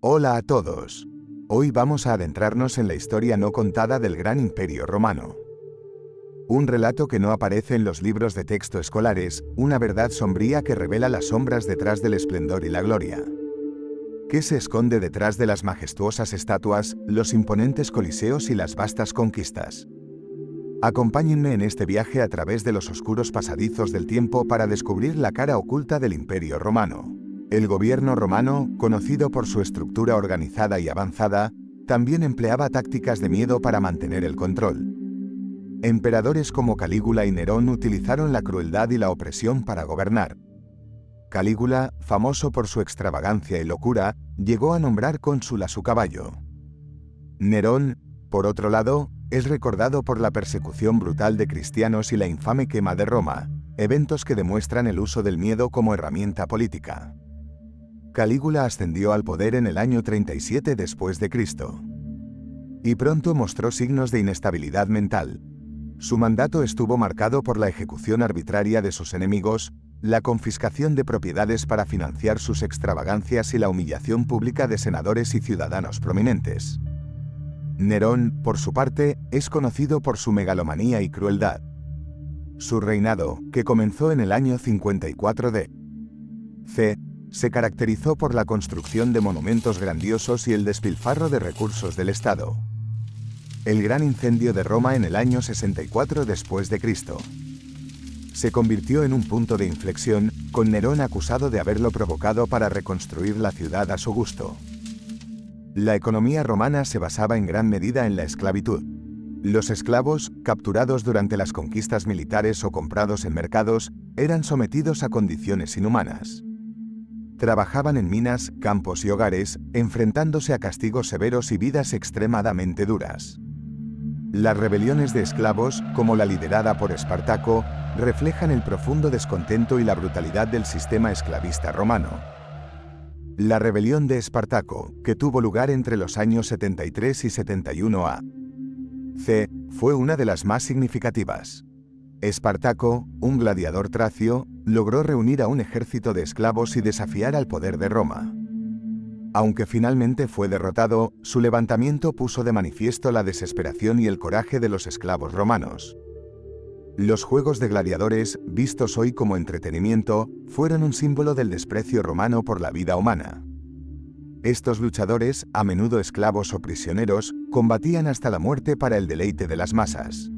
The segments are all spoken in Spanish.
Hola a todos. Hoy vamos a adentrarnos en la historia no contada del Gran Imperio Romano. Un relato que no aparece en los libros de texto escolares, una verdad sombría que revela las sombras detrás del esplendor y la gloria. ¿Qué se esconde detrás de las majestuosas estatuas, los imponentes coliseos y las vastas conquistas? Acompáñenme en este viaje a través de los oscuros pasadizos del tiempo para descubrir la cara oculta del Imperio Romano. El gobierno romano, conocido por su estructura organizada y avanzada, también empleaba tácticas de miedo para mantener el control. Emperadores como Calígula y Nerón utilizaron la crueldad y la opresión para gobernar. Calígula, famoso por su extravagancia y locura, llegó a nombrar cónsul a su caballo. Nerón, por otro lado, es recordado por la persecución brutal de cristianos y la infame quema de Roma, eventos que demuestran el uso del miedo como herramienta política. Calígula ascendió al poder en el año 37 después de Cristo. Y pronto mostró signos de inestabilidad mental. Su mandato estuvo marcado por la ejecución arbitraria de sus enemigos, la confiscación de propiedades para financiar sus extravagancias y la humillación pública de senadores y ciudadanos prominentes. Nerón, por su parte, es conocido por su megalomanía y crueldad. Su reinado, que comenzó en el año 54 d.C., se caracterizó por la construcción de monumentos grandiosos y el despilfarro de recursos del Estado. El gran incendio de Roma en el año 64 después de Cristo se convirtió en un punto de inflexión, con Nerón acusado de haberlo provocado para reconstruir la ciudad a su gusto. La economía romana se basaba en gran medida en la esclavitud. Los esclavos, capturados durante las conquistas militares o comprados en mercados, eran sometidos a condiciones inhumanas. Trabajaban en minas, campos y hogares, enfrentándose a castigos severos y vidas extremadamente duras. Las rebeliones de esclavos, como la liderada por Espartaco, reflejan el profundo descontento y la brutalidad del sistema esclavista romano. La rebelión de Espartaco, que tuvo lugar entre los años 73 y 71 a.C., fue una de las más significativas. Espartaco, un gladiador tracio, logró reunir a un ejército de esclavos y desafiar al poder de Roma. Aunque finalmente fue derrotado, su levantamiento puso de manifiesto la desesperación y el coraje de los esclavos romanos. Los juegos de gladiadores, vistos hoy como entretenimiento, fueron un símbolo del desprecio romano por la vida humana. Estos luchadores, a menudo esclavos o prisioneros, combatían hasta la muerte para el deleite de las masas.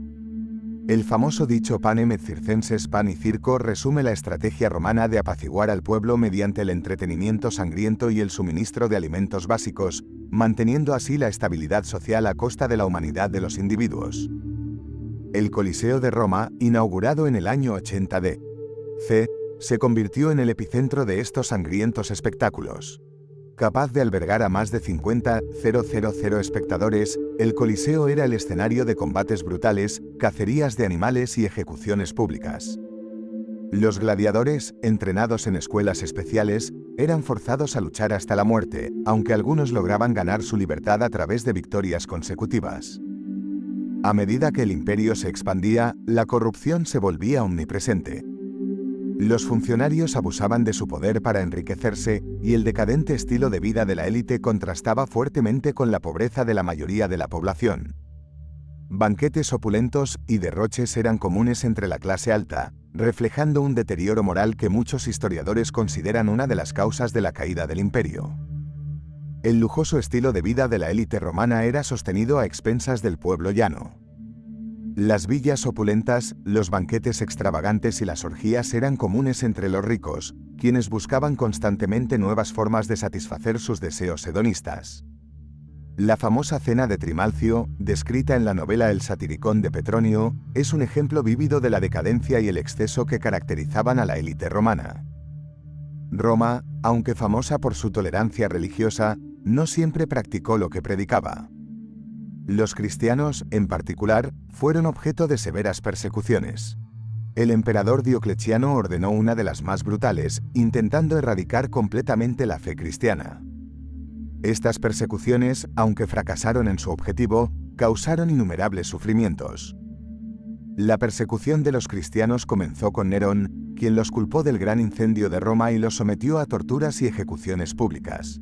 El famoso dicho panem et circenses, pan y circo, resume la estrategia romana de apaciguar al pueblo mediante el entretenimiento sangriento y el suministro de alimentos básicos, manteniendo así la estabilidad social a costa de la humanidad de los individuos. El Coliseo de Roma, inaugurado en el año 80 d.C., se convirtió en el epicentro de estos sangrientos espectáculos. Capaz de albergar a más de 50.000 espectadores, el Coliseo era el escenario de combates brutales, cacerías de animales y ejecuciones públicas. Los gladiadores, entrenados en escuelas especiales, eran forzados a luchar hasta la muerte, aunque algunos lograban ganar su libertad a través de victorias consecutivas. A medida que el imperio se expandía, la corrupción se volvía omnipresente. Los funcionarios abusaban de su poder para enriquecerse, y el decadente estilo de vida de la élite contrastaba fuertemente con la pobreza de la mayoría de la población. Banquetes opulentos y derroches eran comunes entre la clase alta, reflejando un deterioro moral que muchos historiadores consideran una de las causas de la caída del imperio. El lujoso estilo de vida de la élite romana era sostenido a expensas del pueblo llano. Las villas opulentas, los banquetes extravagantes y las orgías eran comunes entre los ricos, quienes buscaban constantemente nuevas formas de satisfacer sus deseos hedonistas. La famosa cena de Trimalcio, descrita en la novela El Satiricón de Petronio, es un ejemplo vívido de la decadencia y el exceso que caracterizaban a la élite romana. Roma, aunque famosa por su tolerancia religiosa, no siempre practicó lo que predicaba. Los cristianos, en particular, fueron objeto de severas persecuciones. El emperador Diocleciano ordenó una de las más brutales, intentando erradicar completamente la fe cristiana. Estas persecuciones, aunque fracasaron en su objetivo, causaron innumerables sufrimientos. La persecución de los cristianos comenzó con Nerón, quien los culpó del gran incendio de Roma y los sometió a torturas y ejecuciones públicas.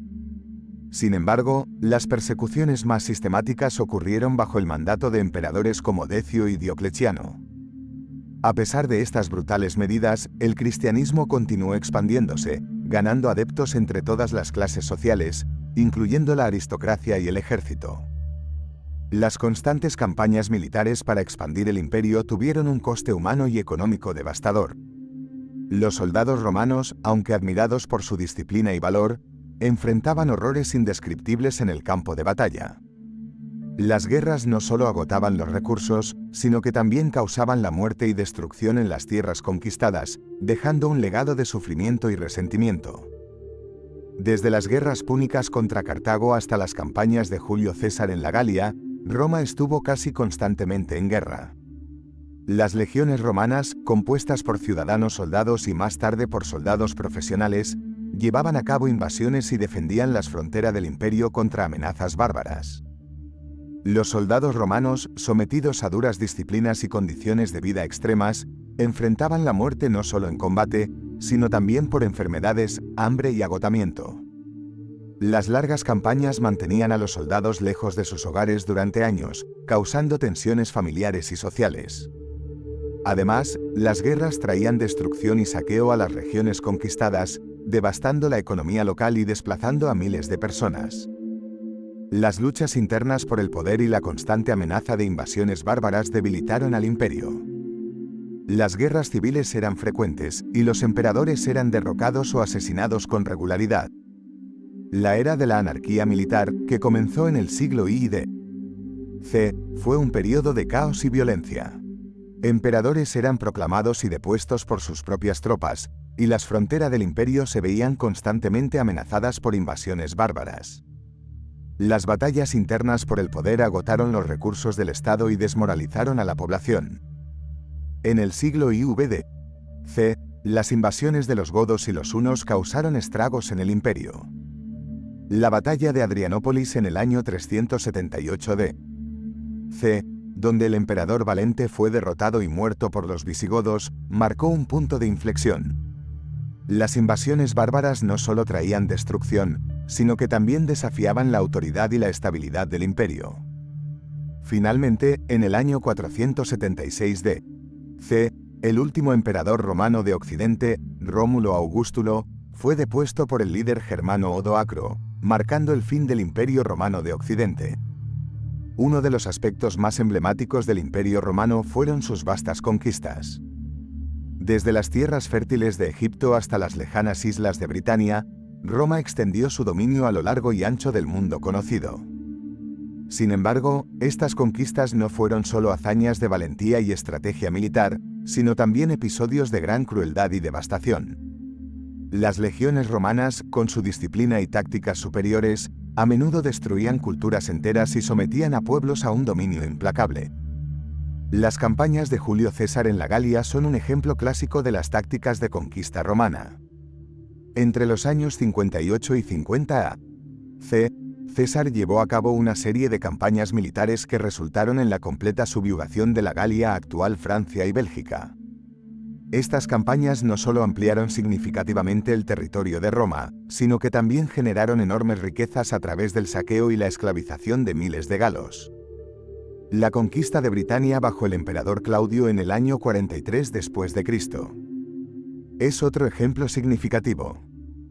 Sin embargo, las persecuciones más sistemáticas ocurrieron bajo el mandato de emperadores como Decio y Diocleciano. A pesar de estas brutales medidas, el cristianismo continuó expandiéndose, ganando adeptos entre todas las clases sociales, incluyendo la aristocracia y el ejército. Las constantes campañas militares para expandir el imperio tuvieron un coste humano y económico devastador. Los soldados romanos, aunque admirados por su disciplina y valor, enfrentaban horrores indescriptibles en el campo de batalla. Las guerras no solo agotaban los recursos, sino que también causaban la muerte y destrucción en las tierras conquistadas, dejando un legado de sufrimiento y resentimiento. Desde las guerras púnicas contra Cartago hasta las campañas de Julio César en la Galia, Roma estuvo casi constantemente en guerra. Las legiones romanas, compuestas por ciudadanos soldados y más tarde por soldados profesionales, llevaban a cabo invasiones y defendían las fronteras del imperio contra amenazas bárbaras. Los soldados romanos, sometidos a duras disciplinas y condiciones de vida extremas, enfrentaban la muerte no solo en combate, sino también por enfermedades, hambre y agotamiento. Las largas campañas mantenían a los soldados lejos de sus hogares durante años, causando tensiones familiares y sociales. Además, las guerras traían destrucción y saqueo a las regiones conquistadas, devastando la economía local y desplazando a miles de personas. Las luchas internas por el poder y la constante amenaza de invasiones bárbaras debilitaron al imperio. Las guerras civiles eran frecuentes, y los emperadores eran derrocados o asesinados con regularidad. La era de la anarquía militar, que comenzó en el siglo I d. C., fue un periodo de caos y violencia. Emperadores eran proclamados y depuestos por sus propias tropas, y las fronteras del imperio se veían constantemente amenazadas por invasiones bárbaras. Las batallas internas por el poder agotaron los recursos del Estado y desmoralizaron a la población. En el siglo IV c., las invasiones de los godos y los hunos causaron estragos en el imperio. La batalla de Adrianópolis en el año 378 d. c., donde el emperador Valente fue derrotado y muerto por los visigodos, marcó un punto de inflexión. Las invasiones bárbaras no solo traían destrucción, sino que también desafiaban la autoridad y la estabilidad del imperio. Finalmente, en el año 476 d. c., el último emperador romano de Occidente, Rómulo Augustulo, fue depuesto por el líder germano Odoacro, marcando el fin del Imperio Romano de Occidente. Uno de los aspectos más emblemáticos del Imperio Romano fueron sus vastas conquistas. Desde las tierras fértiles de Egipto hasta las lejanas islas de Britania, Roma extendió su dominio a lo largo y ancho del mundo conocido. Sin embargo, estas conquistas no fueron solo hazañas de valentía y estrategia militar, sino también episodios de gran crueldad y devastación. Las legiones romanas, con su disciplina y tácticas superiores, a menudo destruían culturas enteras y sometían a pueblos a un dominio implacable. Las campañas de Julio César en la Galia son un ejemplo clásico de las tácticas de conquista romana. Entre los años 58 y 50 a.C., César llevó a cabo una serie de campañas militares que resultaron en la completa subyugación de la Galia, actual Francia y Bélgica. Estas campañas no solo ampliaron significativamente el territorio de Roma, sino que también generaron enormes riquezas a través del saqueo y la esclavización de miles de galos. La conquista de Britania bajo el emperador Claudio en el año 43 después de Cristo es otro ejemplo significativo.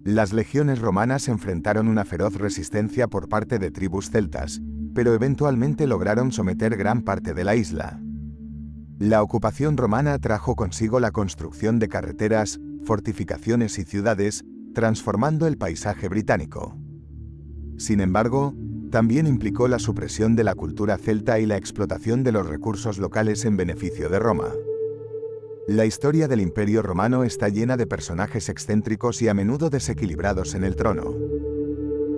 Las legiones romanas enfrentaron una feroz resistencia por parte de tribus celtas, pero eventualmente lograron someter gran parte de la isla. La ocupación romana trajo consigo la construcción de carreteras, fortificaciones y ciudades, transformando el paisaje británico. Sin embargo, también implicó la supresión de la cultura celta y la explotación de los recursos locales en beneficio de Roma. La historia del Imperio Romano está llena de personajes excéntricos y a menudo desequilibrados en el trono.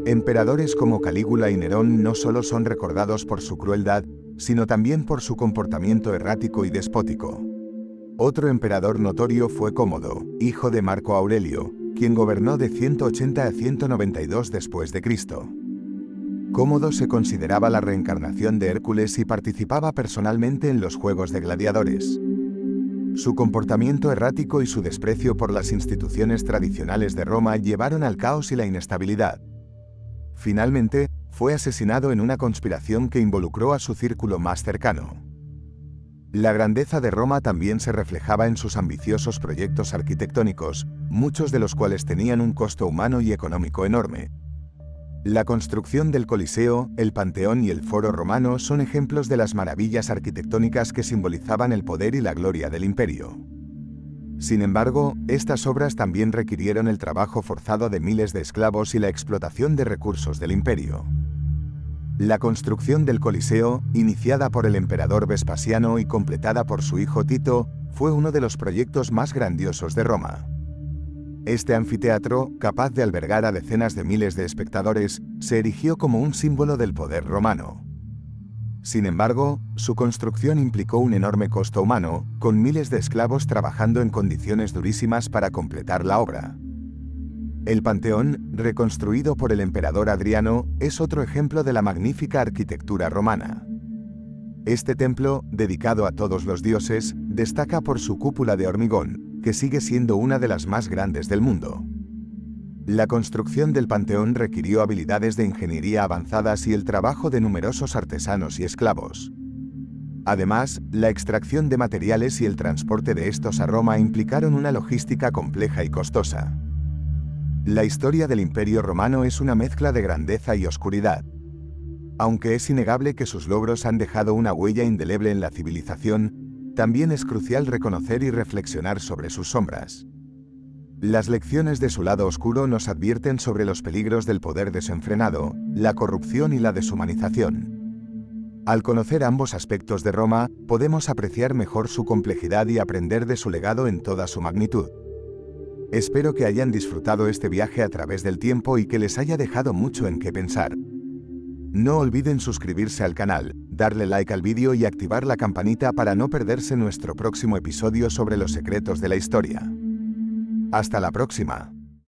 Emperadores como Calígula y Nerón no solo son recordados por su crueldad, sino también por su comportamiento errático y despótico. Otro emperador notorio fue Cómodo, hijo de Marco Aurelio, quien gobernó de 180 a 192 después de Cristo. Cómodo se consideraba la reencarnación de Hércules y participaba personalmente en los juegos de gladiadores. Su comportamiento errático y su desprecio por las instituciones tradicionales de Roma llevaron al caos y la inestabilidad. Finalmente, fue asesinado en una conspiración que involucró a su círculo más cercano. La grandeza de Roma también se reflejaba en sus ambiciosos proyectos arquitectónicos, muchos de los cuales tenían un costo humano y económico enorme. La construcción del Coliseo, el Panteón y el Foro Romano son ejemplos de las maravillas arquitectónicas que simbolizaban el poder y la gloria del imperio. Sin embargo, estas obras también requirieron el trabajo forzado de miles de esclavos y la explotación de recursos del imperio. La construcción del Coliseo, iniciada por el emperador Vespasiano y completada por su hijo Tito, fue uno de los proyectos más grandiosos de Roma. Este anfiteatro, capaz de albergar a decenas de miles de espectadores, se erigió como un símbolo del poder romano. Sin embargo, su construcción implicó un enorme costo humano, con miles de esclavos trabajando en condiciones durísimas para completar la obra. El Panteón, reconstruido por el emperador Adriano, es otro ejemplo de la magnífica arquitectura romana. Este templo, dedicado a todos los dioses, destaca por su cúpula de hormigón, que sigue siendo una de las más grandes del mundo. La construcción del Panteón requirió habilidades de ingeniería avanzadas y el trabajo de numerosos artesanos y esclavos. Además, la extracción de materiales y el transporte de estos a Roma implicaron una logística compleja y costosa. La historia del Imperio Romano es una mezcla de grandeza y oscuridad. Aunque es innegable que sus logros han dejado una huella indeleble en la civilización, también es crucial reconocer y reflexionar sobre sus sombras. Las lecciones de su lado oscuro nos advierten sobre los peligros del poder desenfrenado, la corrupción y la deshumanización. Al conocer ambos aspectos de Roma, podemos apreciar mejor su complejidad y aprender de su legado en toda su magnitud. Espero que hayan disfrutado este viaje a través del tiempo y que les haya dejado mucho en qué pensar. No olviden suscribirse al canal, darle like al vídeo y activar la campanita para no perderse nuestro próximo episodio sobre los secretos de la historia. Hasta la próxima.